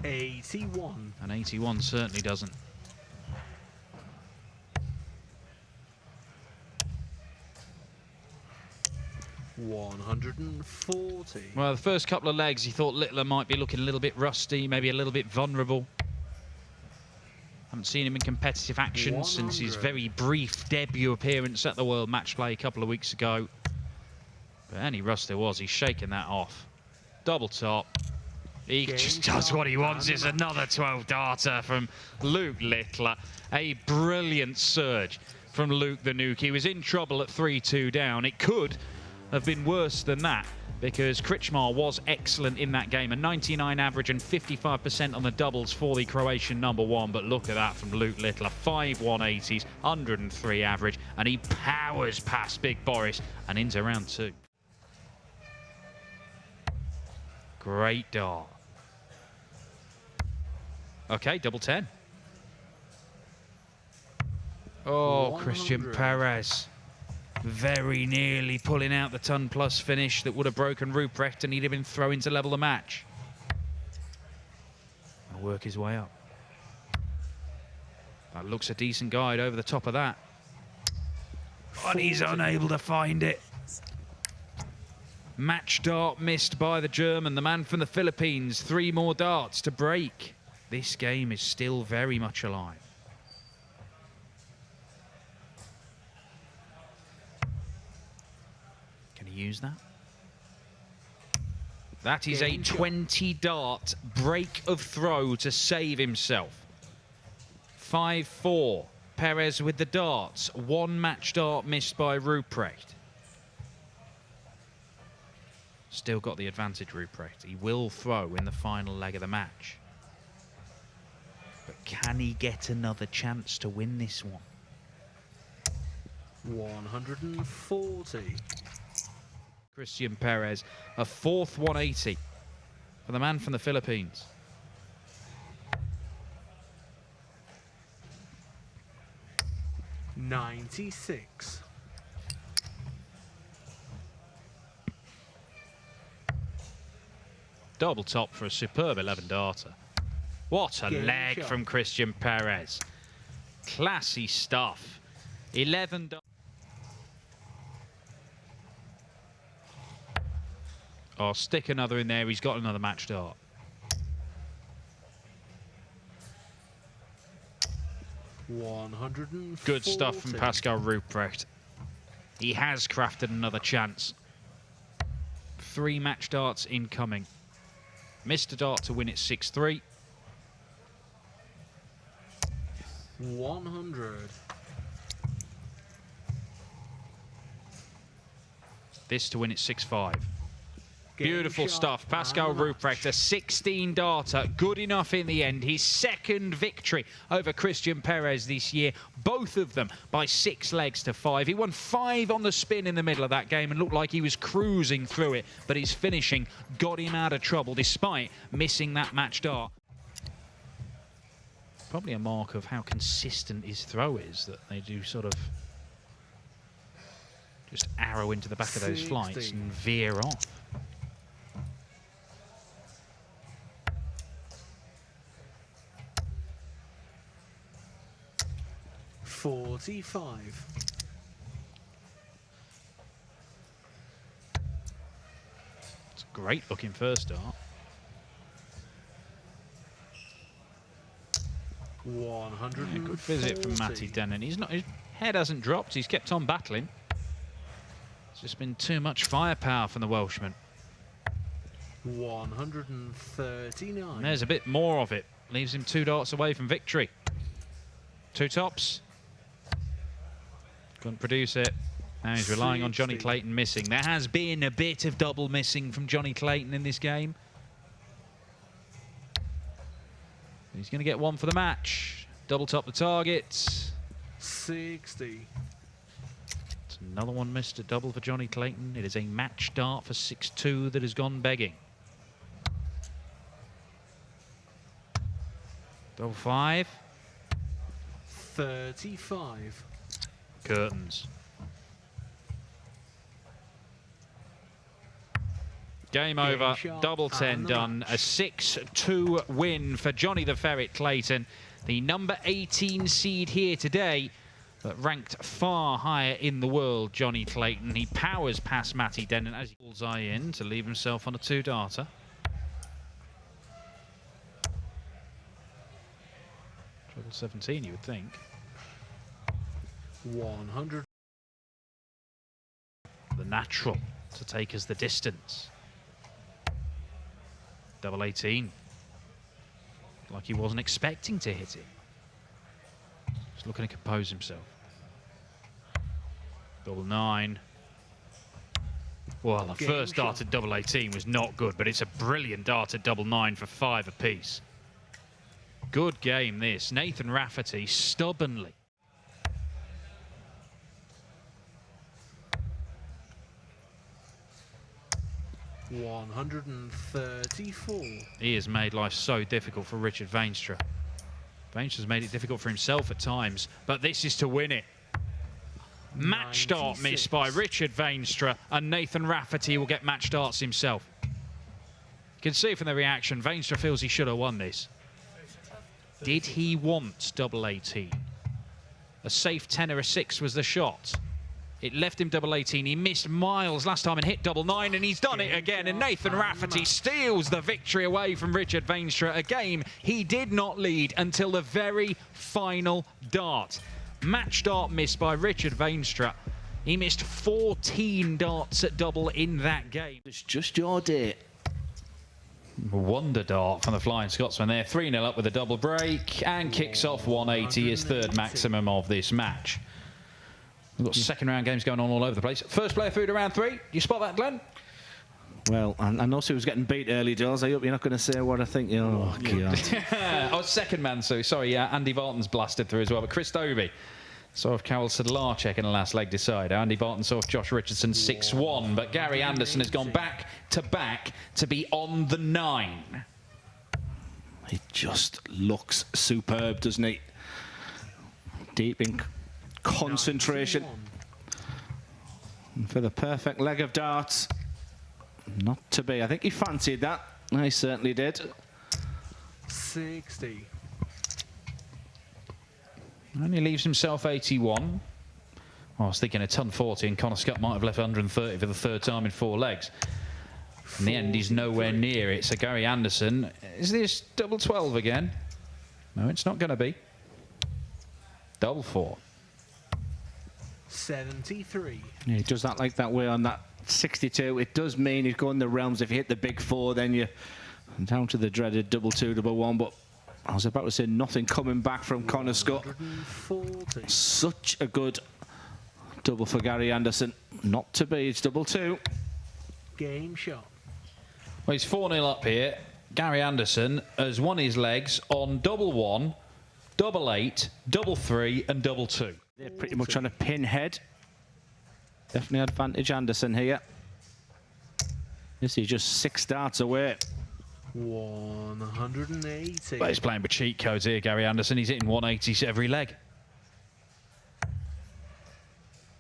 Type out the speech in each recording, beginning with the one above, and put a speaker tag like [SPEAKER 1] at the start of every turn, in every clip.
[SPEAKER 1] 81.
[SPEAKER 2] And 81 certainly doesn't.
[SPEAKER 1] $140.
[SPEAKER 2] Well, the first couple of legs, he thought Littler might be looking a little bit rusty, maybe a little bit vulnerable. Haven't seen him in competitive action
[SPEAKER 1] 100.
[SPEAKER 2] since his very brief debut appearance at the World Match Play a couple of weeks ago. But any rust there was, he's shaking that off. Double top. He just does what he wants. It's another 12-darter from Luke Littler. A brilliant surge from Luke the Nuke. He was in trouble at 3-2 down. It could have been worse than that, because Kritschmar was excellent in that game. A 99 average and 55% on the doubles for the Croatian #1. But look at that from Luke Littler. 5 180s, 103 average, and he powers past Big Boris and into round 2. Great dart. Okay, double 10. Oh,
[SPEAKER 1] 100.
[SPEAKER 2] Christian Perez. Very nearly pulling out the ton-plus finish that would have broken Ruprecht, and he'd have been thrown to level the match. And work his way up. That looks a decent guide over the top of that. But he's unable to find it. Match dart missed by the German, the man from the Philippines. 3 more darts to break. This game is still very much alive. Can he use that? That is a 20-dart break of throw to save himself. 5-4. Perez with the darts. 1 match dart missed by Ruprecht. Still got the advantage, Ruprecht. He will throw in the final leg of the match. But can he get another chance to win this one?
[SPEAKER 1] 140.
[SPEAKER 2] Christian Perez, a 4th 180 for the man from the Philippines.
[SPEAKER 1] $96.
[SPEAKER 2] Double top for a superb 11-darter. What a leg from Christian Perez. Classy stuff. 11 darts. Oh, stick another in there. He's got another match dart.
[SPEAKER 1] $140.
[SPEAKER 2] Good stuff from Pascal Ruprecht. He has crafted another chance. 3 match darts incoming. Missed a dart to win it 6-3.
[SPEAKER 1] 100.
[SPEAKER 2] This to win it 6-5. Beautiful stuff. Pascal Ruprecht, a 16-darter. Good enough in the end. His 2nd victory over Christian Perez this year. Both of them by 6 legs to 5. He won 5 on the spin in the middle of that game and looked like he was cruising through it. But his finishing got him out of trouble despite missing that match dart. Probably a mark of how consistent his throw is, that they do sort of just arrow into the back of those flights and veer off.
[SPEAKER 1] $45.
[SPEAKER 2] It's a great looking first dart.
[SPEAKER 1] 100.
[SPEAKER 2] Yeah, good visit from Matty Dennen. His head hasn't dropped. He's kept on battling. It's just been too much firepower from the Welshman.
[SPEAKER 1] 139.
[SPEAKER 2] And there's a bit more of it. Leaves him 2 darts away from victory. 2 tops. Couldn't produce it. Now he's relying on Johnny Clayton missing. There has been a bit of double missing from Johnny Clayton in this game. He's going to get 1 for the match. Double top the target.
[SPEAKER 1] 60.
[SPEAKER 2] It's another one missed, a double for Johnny Clayton. It is a match dart for 6-2 that has gone begging. Double 5.
[SPEAKER 1] 35.
[SPEAKER 2] Curtains. Game
[SPEAKER 1] Game
[SPEAKER 2] over,
[SPEAKER 1] shot
[SPEAKER 2] double 10
[SPEAKER 1] and the
[SPEAKER 2] done.
[SPEAKER 1] match.
[SPEAKER 2] A 6-2 win for Johnny the Ferret Clayton, the number 18 seed here today, but ranked far higher in the world, Johnny Clayton. He powers past Matty Denon as he pulls eye in to leave himself on a 2-darter. Treble 17, you would think.
[SPEAKER 1] 100.
[SPEAKER 2] The natural to take us the distance. Double 18. Like he wasn't expecting to hit it. Just looking to compose himself. Double 9. Well, the
[SPEAKER 1] Game
[SPEAKER 2] first dart
[SPEAKER 1] shot.
[SPEAKER 2] at double 18 was not good, but it's a brilliant dart at double 9 for 5 apiece. Good game this. Nathan Rafferty stubbornly.
[SPEAKER 1] $134.
[SPEAKER 2] He has made life so difficult for Richard Veenstra. Veenstra's made it difficult for himself at times, but this is to win it. Match start
[SPEAKER 1] 96.
[SPEAKER 2] missed by Richard Veenstra, and Nathan Rafferty will get match darts himself. You can see from the reaction, Veenstra feels he should have won this. Did he want double 18? A safe 10 or a 6 was the shot. It left him double 18. He missed miles last time and hit double 9, and he's done it again. And Nathan Rafferty steals the victory away from Richard Veenstra, a game he did not lead until the very final dart. Match dart missed by Richard Veenstra. He missed 14 darts at double in that game.
[SPEAKER 3] It's just your day.
[SPEAKER 2] Wonder dart from the Flying Scotsman there. 3-0 up with a double break and kicks off 180, his third maximum of this match. We've got second round games going on all over the place. First player through to round 3. Do you spot that, Glenn?
[SPEAKER 3] Well, I know he was getting beat early doors. I hope you're not going to say what I think. Oh, God.
[SPEAKER 2] Oh, second man, so sorry, yeah, Andy Barton's blasted through as well, but Chris Dobie saw off Carol Sedlarczyk in the last leg decider. Andy Barton saw off Josh Richardson 6-1, but Gary Anderson has gone back to be on the 9.
[SPEAKER 3] He just looks superb, doesn't he? Deep in concentration.
[SPEAKER 1] 91.
[SPEAKER 3] And for the perfect leg of darts. Not to be. I think he fancied that. He certainly did.
[SPEAKER 1] 60.
[SPEAKER 2] And he leaves himself 81. I was thinking a ton 40, and Connor Scott might have left 130 for the third time in 4 legs. In the end, he's nowhere near it. So Gary Anderson, is this double 12 again? No, it's not going to be. Double 4.
[SPEAKER 1] 73.
[SPEAKER 3] Yeah, he does that like that way on that 62. It does mean he's going the realms. If you hit the big 4, then you're down to the dreaded double 2, double 1. But I was about to say nothing coming back from Connor Scott.
[SPEAKER 1] 140.
[SPEAKER 3] Such a good double for Gary Anderson. Not to be. It's double 2.
[SPEAKER 1] Game shot.
[SPEAKER 2] Well, he's 4-0 up here. Gary Anderson has won his legs on double 1, double 8, double 3, and double 2.
[SPEAKER 3] They're pretty much on a pinhead. Definitely advantage Anderson here. This is just 6 darts away.
[SPEAKER 1] 180.
[SPEAKER 2] But he's playing with cheat codes here, Gary Anderson. He's hitting 180s every leg.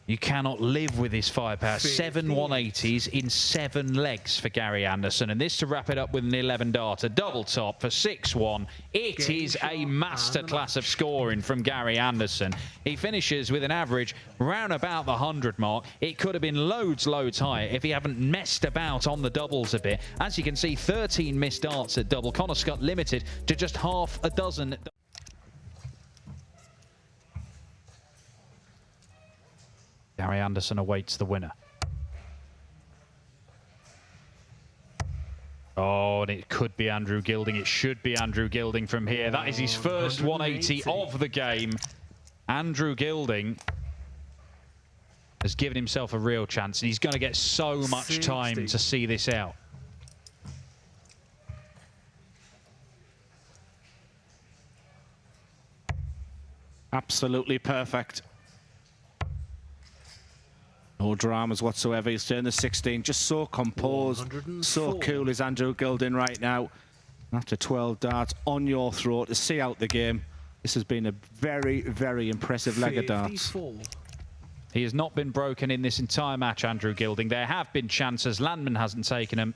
[SPEAKER 2] You cannot live with his firepower. 7 180s in 7 legs for Gary Anderson. And this to wrap it up with an 11-darter. Double top for 6-1. It is a masterclass of scoring from Gary Anderson. He finishes with an average round about the 100 mark. It could have been loads higher if he hadn't messed about on the doubles a bit. As you can see, 13 missed darts at double. Connor Scott limited to just half a dozen. Gary Anderson awaits the winner. Oh, and it could be Andrew Gilding. It should be Andrew Gilding from here. That is his first 180 of the game. Andrew Gilding has given himself a real chance, and he's going to get so much time to see this out.
[SPEAKER 3] Absolutely perfect. No dramas whatsoever. He's turned the 16, just so composed, so cool is Andrew Gilding right now. After 12 darts on your throat to see out the game, this has been a very impressive leg of darts.
[SPEAKER 1] 54.
[SPEAKER 2] He has not been broken in this entire match, Andrew Gilding. There have been chances. Landman hasn't taken them.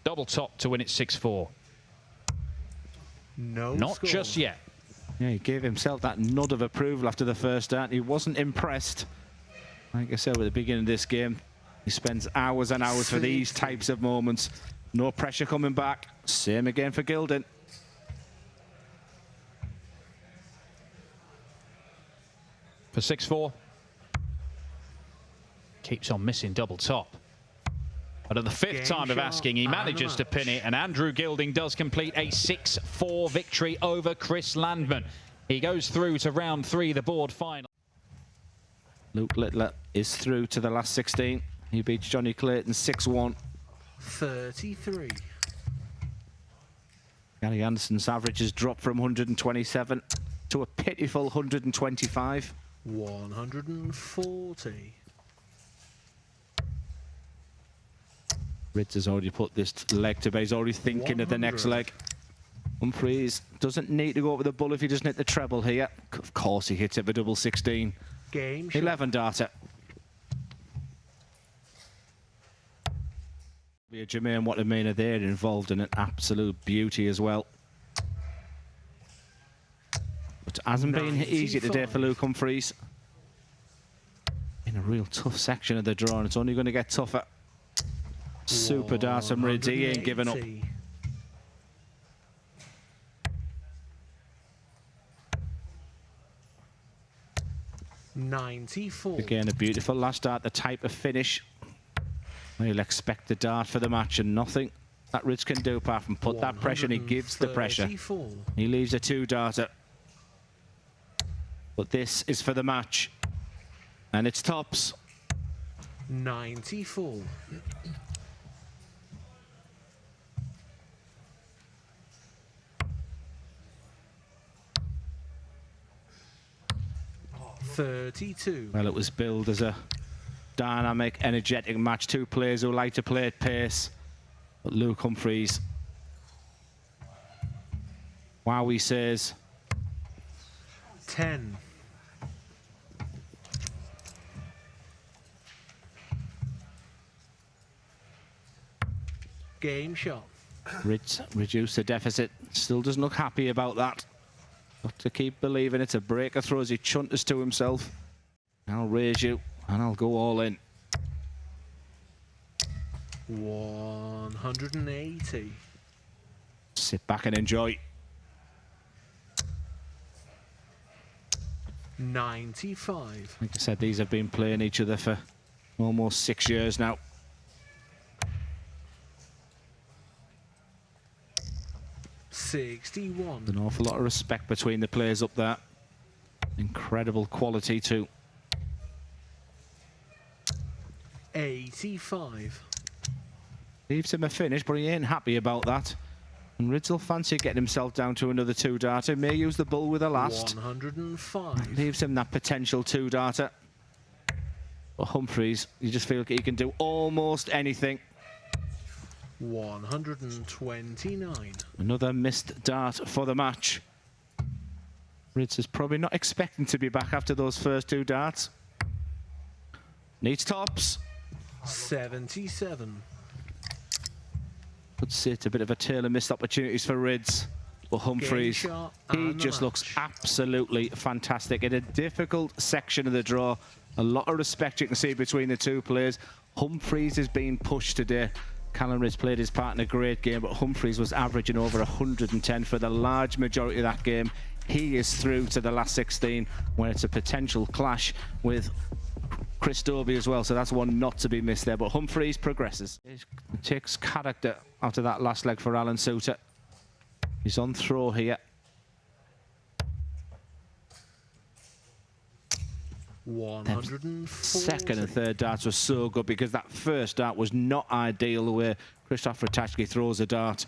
[SPEAKER 2] Double top to win it 6-4.
[SPEAKER 1] No
[SPEAKER 2] Not
[SPEAKER 1] score.
[SPEAKER 2] just yet.
[SPEAKER 3] Yeah, he gave himself that nod of approval after the first dart. He wasn't impressed. Like I said at the beginning of this game, he spends hours and hours for these types of moments. No pressure coming back. Same again for Gilding.
[SPEAKER 2] For 6-4. Keeps on missing double top. But at the fifth time of asking, he manages to pin it, and Andrew Gilding does complete a 6-4 victory over Chris Landman. He goes through to round 3, the board final.
[SPEAKER 3] Luke Littler is through to the last 16. He beats Johnny Clayton 6-1.
[SPEAKER 1] 33.
[SPEAKER 3] Gary Anderson's average has dropped from 127 to a pitiful 125.
[SPEAKER 1] 140.
[SPEAKER 3] Ritz has already put this leg to bed. He's already thinking of the next leg. Humphries doesn't need to go up with the bull if he doesn't hit the treble here. Of course he hits it for double 16.
[SPEAKER 1] Game
[SPEAKER 3] 11 darter. Jermaine Watermina there involved in an absolute beauty as well. But it hasn't been easy today for Luke Humphries. In a real tough section of the draw, and it's only going to get tougher. Super dart from Ritz. He ain't giving up.
[SPEAKER 1] 94.
[SPEAKER 3] Again, a beautiful last dart, the type of finish. He'll expect the dart for the match, and nothing that Ritz can do apart from put that pressure, and he gives the pressure. He leaves a 2-darter. But this is for the match. And it's tops.
[SPEAKER 1] 94.
[SPEAKER 3] Well, it was billed as a dynamic, energetic match. Two players who like to play at pace. But Luke Humphries, wow, he says.
[SPEAKER 1] 10. Game shot.
[SPEAKER 3] Ritz reduced the deficit. Still doesn't look happy about that. Got to keep believing it's a breaker throw as he chunters to himself. I'll raise you and I'll go all in.
[SPEAKER 1] 180.
[SPEAKER 3] Sit back and enjoy.
[SPEAKER 1] 95.
[SPEAKER 3] Like I said, these have been playing each other for almost 6 years now.
[SPEAKER 1] 61.
[SPEAKER 3] An awful lot of respect between the players up there. Incredible quality too.
[SPEAKER 1] 85.
[SPEAKER 3] Leaves him a finish, but he ain't happy about that. And Ritz will fancy getting himself down to another 2-darter. May use the bull with a last.
[SPEAKER 1] 105.
[SPEAKER 3] Leaves him that potential 2-darter. But Humphries, you just feel like he can do almost anything.
[SPEAKER 1] 129.
[SPEAKER 3] Another missed dart for the match. Ritz is probably not expecting to be back after those first 2 darts. Needs tops.
[SPEAKER 1] 77.
[SPEAKER 3] Could say it's a bit of a tale of missed opportunities for Ritz. But Humphries, he just looks absolutely fantastic. In a difficult section of the draw, a lot of respect you can see between the two players. Humphries is being pushed today. Callum Ritz played his part in a great game, but Humphries was averaging over 110 for the large majority of that game. He is through to the last 16, where it's a potential clash with Chris Dobie as well, so that's one not to be missed there. But Humphries progresses. It takes character after that last leg for Alan Suter. He's on throw here.
[SPEAKER 1] 140.
[SPEAKER 3] Second and third darts were so good because that first dart was not ideal the way Christoph Ratajski throws a dart.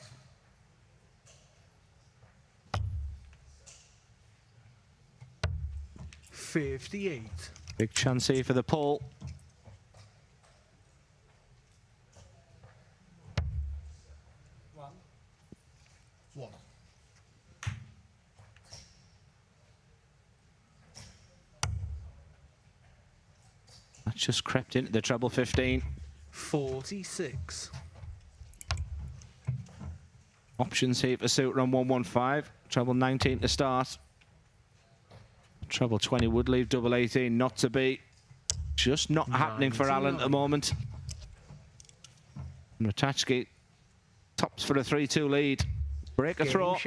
[SPEAKER 1] $58.
[SPEAKER 3] Big chance here for the pole.
[SPEAKER 1] One.
[SPEAKER 3] That's just crept into the treble 15.
[SPEAKER 1] 46.
[SPEAKER 3] Options here for Suter on 115. Treble 19 to start. Treble 20 would leave double 18 not to be. Just not happening for Alan at the moment. And Ratajski tops for a 3-2 lead. Break a throw.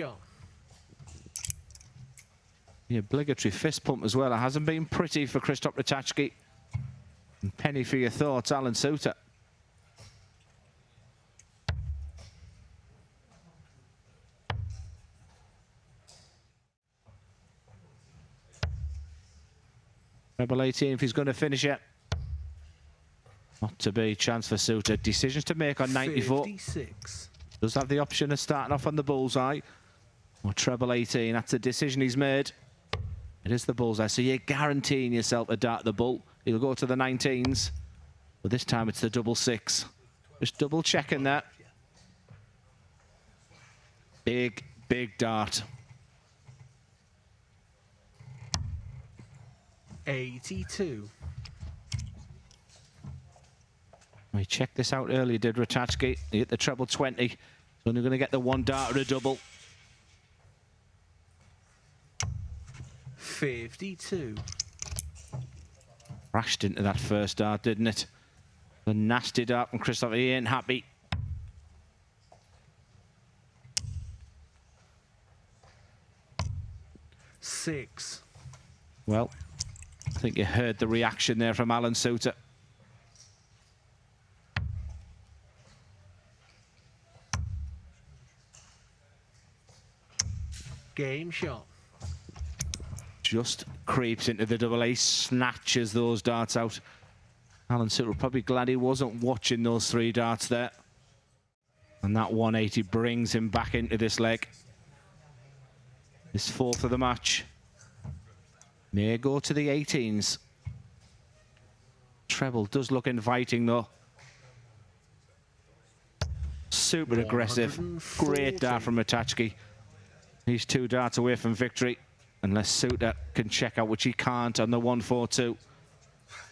[SPEAKER 3] The obligatory fist pump as well. It hasn't been pretty for Christoph Ratajski. And penny for your thoughts, Alan Suter. Treble 18 if he's going to finish it. Not to be. Chance for Suter. Decisions to make on 94.
[SPEAKER 1] 56.
[SPEAKER 3] Does have the option of starting off on the bullseye. Or treble 18. That's the decision he's made. It is the bullseye. So you're guaranteeing yourself a dart the bull. He'll go to the 19s. But this time it's the double 6. Just double checking that. Big, big dart.
[SPEAKER 1] 82.
[SPEAKER 3] We checked this out earlier, did Ratajski. He hit the treble 20. He's only going to get the one dart or a double.
[SPEAKER 1] 52.
[SPEAKER 3] Crashed into that first dart, didn't it? A nasty dart from Christoph. He ain't happy.
[SPEAKER 1] Six.
[SPEAKER 3] Well, I think you heard the reaction there from Alan Suter.
[SPEAKER 1] Game shot.
[SPEAKER 3] Just creeps into the double ace, snatches those darts out. Alan Suter probably glad he wasn't watching those 3 darts there. And that 180 brings him back into this leg. His 4th of the match. May go to the 18s. Treble does look inviting though. Super aggressive. Great dart from Ratajski. He's 2 darts away from victory. Unless Suter can check out, which he can't on the 1-4-2. You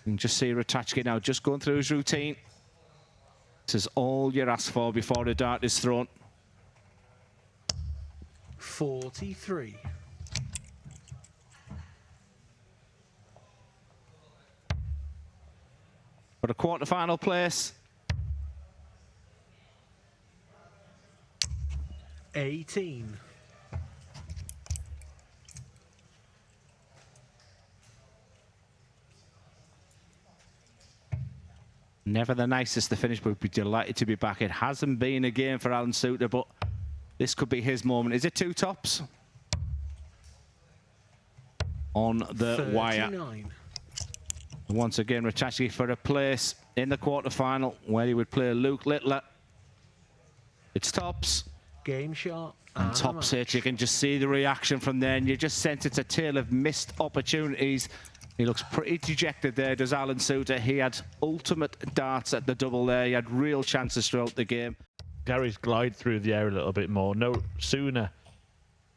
[SPEAKER 3] can just see Ratajski now just going through his routine. This is all you're asked for before the dart is thrown.
[SPEAKER 1] 43.
[SPEAKER 3] For a quarter-final place.
[SPEAKER 1] 18.
[SPEAKER 3] Never the nicest to finish, but we'd be delighted to be back. It hasn't been a game for Alan Suter, but this could be his moment. Is it 2 tops? On the
[SPEAKER 1] 39.
[SPEAKER 3] wire. Once again, Ratajski for a place in the quarter-final where he would play Luke Littler. It's tops.
[SPEAKER 1] Game shot.
[SPEAKER 3] And tops hit. You can just see the reaction from there, and you just sense it's a tale of missed opportunities. He looks pretty dejected there, does Alan Suter. He had ultimate darts at the double there. He had real chances throughout the game.
[SPEAKER 4] Gary's glide through the air a little bit more. No sooner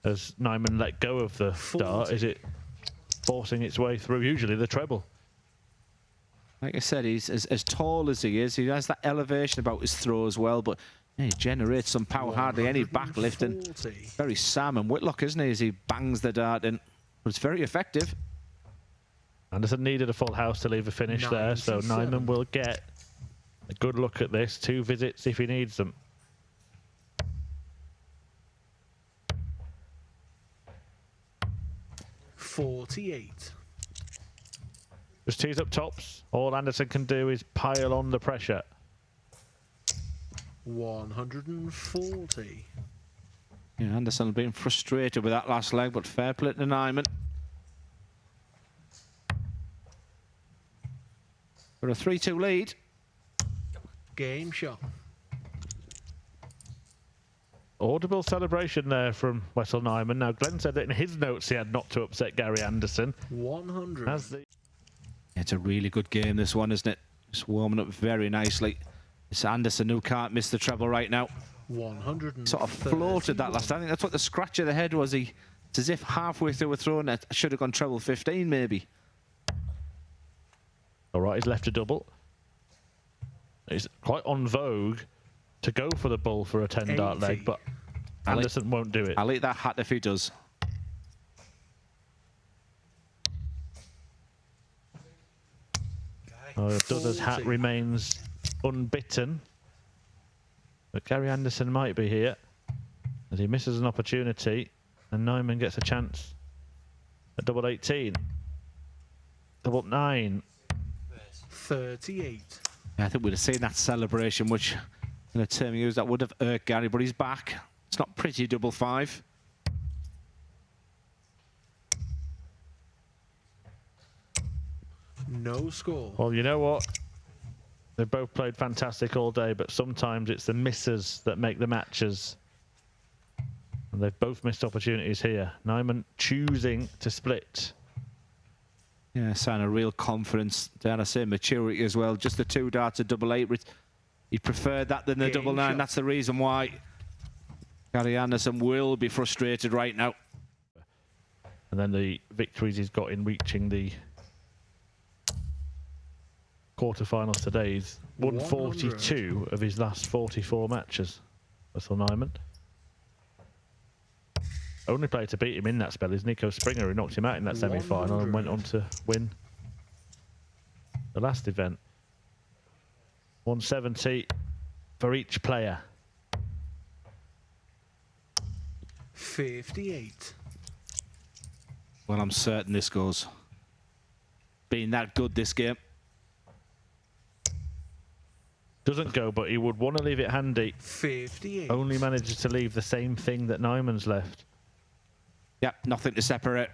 [SPEAKER 4] has Nijman let go of the dart, is it forcing its way through, usually the treble.
[SPEAKER 3] Like I said, he's as tall as he is. He has that elevation about his throw as well, but he generates some power, hardly any backlifting. Very Sam and Whitlock, isn't he, as he bangs the dart in. But it's very effective.
[SPEAKER 4] Anderson needed a full house to leave a finish there, so Nijman will get a good look at this. 2 visits if he needs them.
[SPEAKER 1] $48.
[SPEAKER 4] Just tees up tops. All Anderson can do is pile on the pressure.
[SPEAKER 1] 140.
[SPEAKER 3] Yeah, Anderson being frustrated with that last leg, but fair play to Nijman. For a 3-2 lead.
[SPEAKER 1] Game shot.
[SPEAKER 4] Audible celebration there from Wessel Nijman. Now, Glenn said that in his notes he had not to upset Gary Anderson.
[SPEAKER 1] 100.
[SPEAKER 3] It's a really good game, this one, isn't it? Just warming up very nicely. It's Anderson who can't miss the treble right now.
[SPEAKER 1] 100.
[SPEAKER 3] Sort of floated that last time. I think that's what the scratch of the head was. It's as if halfway through a throw and it should have gone treble 15 maybe.
[SPEAKER 4] All right, he's left a double. It's quite on vogue to go for the bull for a 10 dart leg, but Anderson won't do it.
[SPEAKER 3] I'll eat that hat if he does.
[SPEAKER 4] Dudda's hat remains unbitten. But Gary Anderson might be here as he misses an opportunity and Nijman gets a chance at double 18. Double 9.
[SPEAKER 1] 38.
[SPEAKER 3] Yeah, I think we'd have seen that celebration, which in a term used that would have irked Gary, but he's back. It's not pretty double 5.
[SPEAKER 1] No score.
[SPEAKER 4] Well, you know what? They've both played fantastic all day, but sometimes it's the misses that make the matches. And they've both missed opportunities here. Nijman choosing to split.
[SPEAKER 3] Yeah, sign of real confidence. Dare I say maturity as well. Just the 2 darts at double 8. He preferred that than the double 9. That's the reason why Gary Anderson will be frustrated right now.
[SPEAKER 4] And then the victories he's got in reaching the quarterfinals today. He's won 42 of his last 44 matches. Russell Nijman. Only player to beat him in that spell is Nico Springer, who knocked him out in that semi-final and went on to win the last event. 170 for each player.
[SPEAKER 1] 58.
[SPEAKER 3] Well, I'm certain this goes. Being that good this game.
[SPEAKER 4] Doesn't go, but he would want to leave it handy.
[SPEAKER 1] 58.
[SPEAKER 4] Only manages to leave the same thing that Nijman's left.
[SPEAKER 3] Yeah, nothing to separate.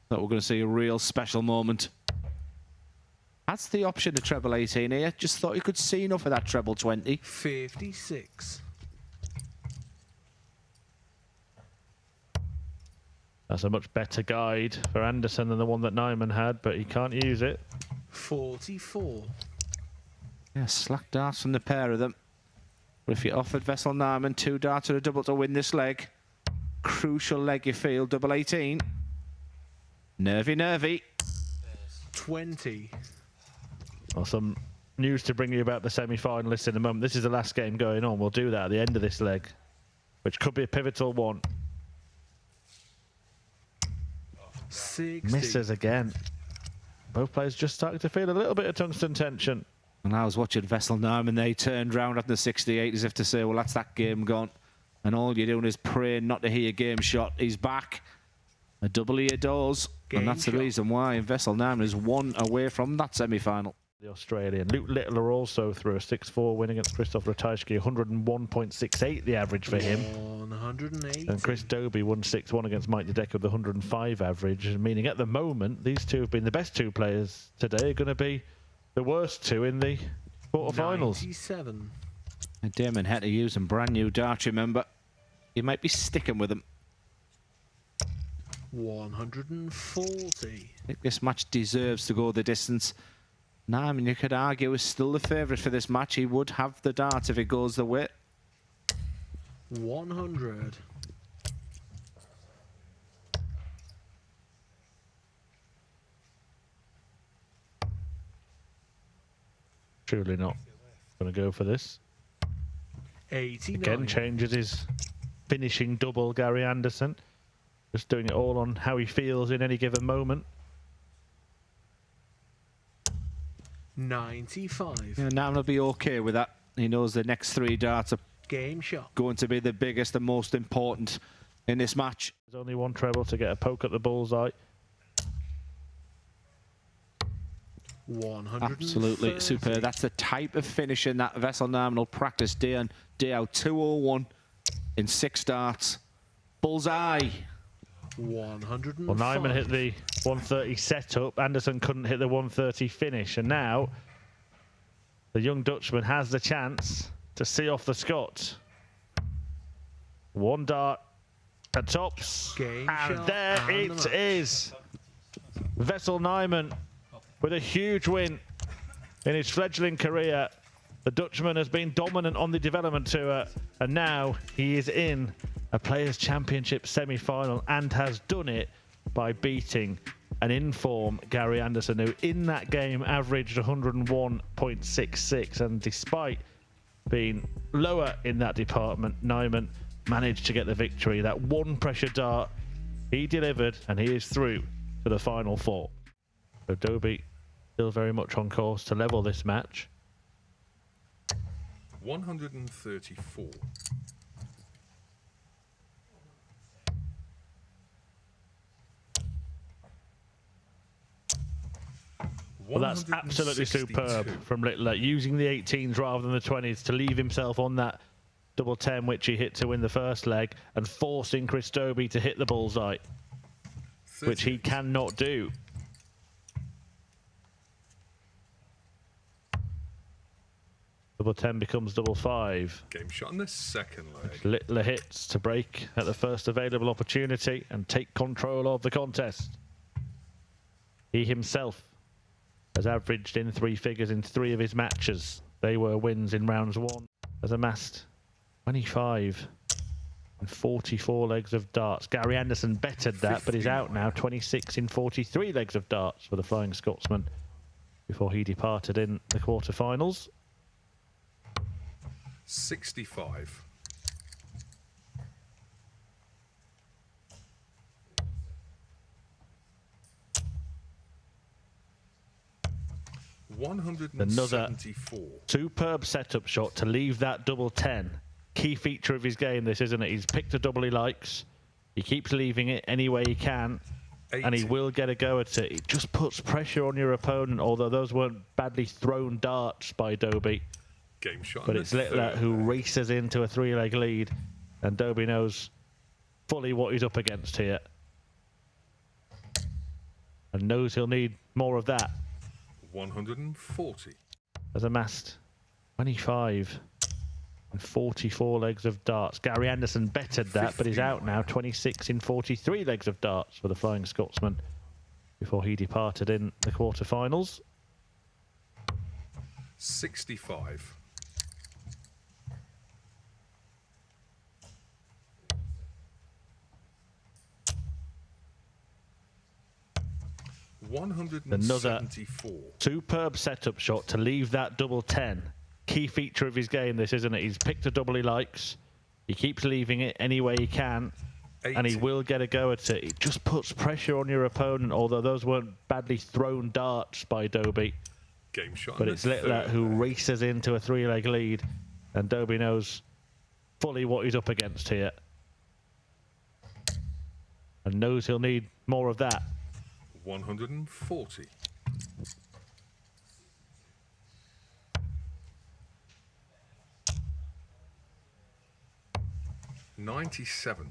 [SPEAKER 3] But we're going to see a real special moment. That's the option to treble 18 here. Just thought you could see enough of that treble 20.
[SPEAKER 1] 56.
[SPEAKER 4] That's a much better guide for Anderson than the one that Nijman had, but he can't use it.
[SPEAKER 1] 44.
[SPEAKER 3] Yeah, slack darts from the pair of them. But if you offered Veenstra Nijman 2 darts or a double to win this leg, crucial leg you feel, double 18. Nervy, nervy.
[SPEAKER 1] 20.
[SPEAKER 4] Well, some news to bring you about the semi-finalists in a moment. This is the last game going on. We'll do that at the end of this leg, which could be a pivotal one.
[SPEAKER 1] 60.
[SPEAKER 4] Misses again. Both players just starting to feel a little bit of tungsten tension.
[SPEAKER 3] And I was watching Veenstra Nijman, they turned round at the 68 as if to say, well, that's that game gone. And all you're doing is praying not to hear your game shot. He's back. A double he adores. And that's the reason why Veenstra Nijman is 1 away from that semi-final.
[SPEAKER 4] The Australian. Luke Littler also threw a 6-4 win against Christoph Ratajski. 101.68 the average for him.
[SPEAKER 1] 180.
[SPEAKER 4] And Chris Dobie won 6-1 against Mike Dedeker with 105 average. Meaning at the moment, these two have been the best 2 players today. Are going to be the worst 2 in the quarterfinals.
[SPEAKER 1] 97.
[SPEAKER 3] And Damon had to use some brand new darts, remember. You might be sticking with them.
[SPEAKER 1] 140.
[SPEAKER 3] I think this match deserves to go the distance. Nijman, you could argue, is still the favourite for this match. He would have the dart if it goes the way.
[SPEAKER 1] 100.
[SPEAKER 4] Surely not going to go for this.
[SPEAKER 1] 89.
[SPEAKER 4] Again, changes his finishing double, Gary Anderson. Just doing it all on how he feels in any given moment.
[SPEAKER 1] 95.
[SPEAKER 3] Yeah, Nijman will be okay with that. He knows the next 3 darts are
[SPEAKER 1] Game shot.
[SPEAKER 3] going to be the biggest and most important in this match.
[SPEAKER 4] There's only one treble to get a poke at the bullseye.
[SPEAKER 1] 130.
[SPEAKER 3] Absolutely superb. That's the type of finishing that Veenstra Nijman will practice day in, day out. 201 in 6 darts. Bullseye.
[SPEAKER 1] 105.
[SPEAKER 4] Well, Nijman hit the 130 setup. Anderson couldn't hit the 130 finish. And now the young Dutchman has the chance to see off the Scot. 1 dart at tops.
[SPEAKER 1] Game
[SPEAKER 4] And
[SPEAKER 1] shot
[SPEAKER 4] there
[SPEAKER 1] and
[SPEAKER 4] it
[SPEAKER 1] the match.
[SPEAKER 4] is. Veenstra Nijman with a huge win in his fledgling career. The Dutchman has been dominant on the development tour, and now he is in a Players' Championship semi-final and has done it by beating an in-form Gary Anderson, who in that game averaged 101.66, and despite being lower in that department, Nijman managed to get the victory. That one pressure dart he delivered, and he is through to the final four. So Dobie still very much on course to level this match.
[SPEAKER 5] 134.
[SPEAKER 4] Well, that's absolutely superb from Littler, using the 18s rather than the 20s to leave himself on that double 10, which he hit to win the first leg, and forcing Chris Dobie to hit the bullseye, which he cannot do. Double 10 becomes double 5.
[SPEAKER 5] Game shot on the second leg.
[SPEAKER 4] Littler hits to break at the first available opportunity and take control of the contest. He himself has averaged in 3 figures in 3 of his matches. They were wins in rounds 1. Has amassed 25 and 44 legs of darts. Gary Anderson bettered that, but is out now. 26 in 43 legs of darts for the Flying Scotsman before he departed in the quarterfinals.
[SPEAKER 5] 65.
[SPEAKER 4] Another superb setup shot to leave that double 10. Key feature of his game, this, isn't it? He's picked a double he likes. He keeps leaving it any way he can.
[SPEAKER 5] 80.
[SPEAKER 4] And he will get a go at it. It just puts pressure on your opponent, although those weren't badly thrown darts by Dobie.
[SPEAKER 5] Game shot.
[SPEAKER 4] But it's Littler who races into a 3-leg lead, and Dobie knows fully what he's up against here. And knows he'll need more of that.
[SPEAKER 5] 140.
[SPEAKER 4] Has amassed 25 and 44 legs of darts. Gary Anderson bettered that, but is out now. 26 in 43 legs of darts for the Flying Scotsman before he departed in the quarterfinals.
[SPEAKER 5] 65.
[SPEAKER 4] Another superb setup shot to leave that double 10. Key feature of his game, this, isn't it? He's picked a double he likes. He keeps leaving it any way he can.
[SPEAKER 5] 80.
[SPEAKER 4] And he will get a go at it. It just puts pressure on your opponent, although those weren't badly thrown darts by Dobie.
[SPEAKER 5] Game shot.
[SPEAKER 4] But it's Littler who races into a 3-leg lead, and Dobie knows fully what he's up against here. And knows he'll need more of that.
[SPEAKER 5] 140. $97.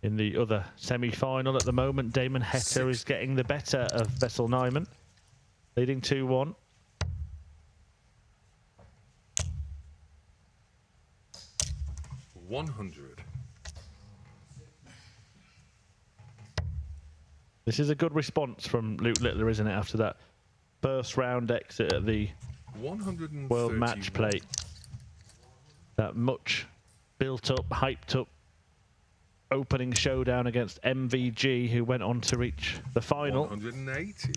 [SPEAKER 4] In the other semi-final at the moment, Damon Hetter is getting the better of Veenstra Nijman, leading 2-1.
[SPEAKER 5] $100.
[SPEAKER 4] This is a good response from Luke Littler, isn't it, after that first round exit at the World Match Play. That much built up, hyped up opening showdown against MVG, who went on to reach the final
[SPEAKER 5] 180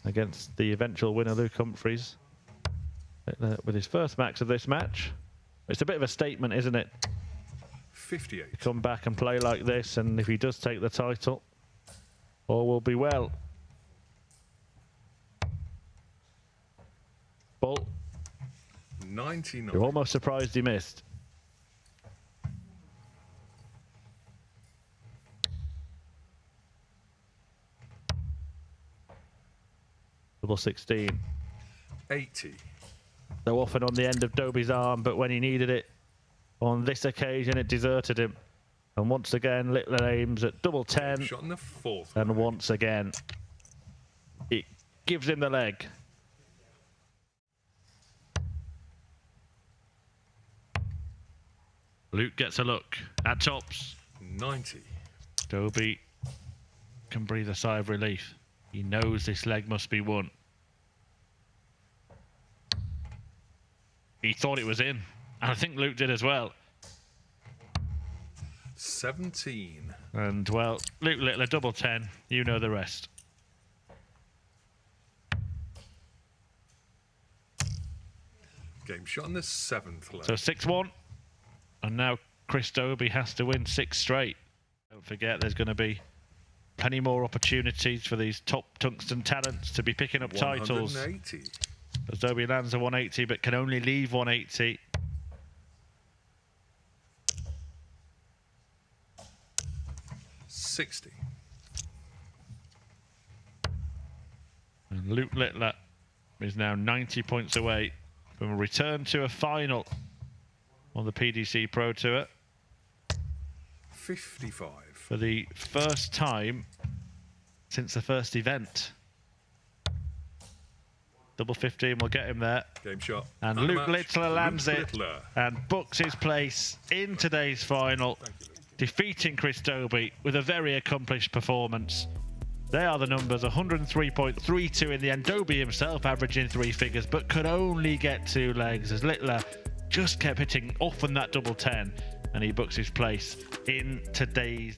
[SPEAKER 4] against the eventual winner Luke Humphries. With his first max of this match. It's a bit of a statement, isn't it?
[SPEAKER 5] 58.
[SPEAKER 4] To come back and play like this, and if he does take the title, all will be well. Bull.
[SPEAKER 5] 99.
[SPEAKER 4] You're almost surprised he missed. Double 16.
[SPEAKER 5] 80.
[SPEAKER 4] So often on the end of Dobie's arm, but when he needed it, on this occasion it deserted him. And once again, Littler aims at double 10.
[SPEAKER 5] Shot in the fourth.
[SPEAKER 4] And once again, it gives him the leg. Luke gets a look at tops.
[SPEAKER 5] 90.
[SPEAKER 4] Dobie can breathe a sigh of relief. He knows this leg must be won. He thought it was in. And I think Luke did as well.
[SPEAKER 5] 17.
[SPEAKER 4] And, well, Luke Littler, double 10. You know the rest.
[SPEAKER 5] Game shot in the 7th leg.
[SPEAKER 4] So 6-1. And now Chris Dobie has to win 6 straight. Don't forget there's going to be plenty more opportunities for these top tungsten talents to be picking up titles.
[SPEAKER 5] 180.
[SPEAKER 4] As Dobie lands a 180 but can only leave 180.
[SPEAKER 5] $60.
[SPEAKER 4] And Luke Littler is now 90 points away from a return to a final on the PDC Pro Tour.
[SPEAKER 5] 55.
[SPEAKER 4] For the first time since the first event. Double 15 will get him there.
[SPEAKER 5] Game shot.
[SPEAKER 4] And
[SPEAKER 5] Man
[SPEAKER 4] Luke
[SPEAKER 5] match.
[SPEAKER 4] Littler lands
[SPEAKER 5] Luke
[SPEAKER 4] it
[SPEAKER 5] Littler.
[SPEAKER 4] and books his place in today's final, defeating Chris Dobie with a very accomplished performance. They are the numbers, 103.32 in the end. Dobie himself averaging 3 figures, but could only get 2 legs as Littler just kept hitting often that double 10, and he books his place in today's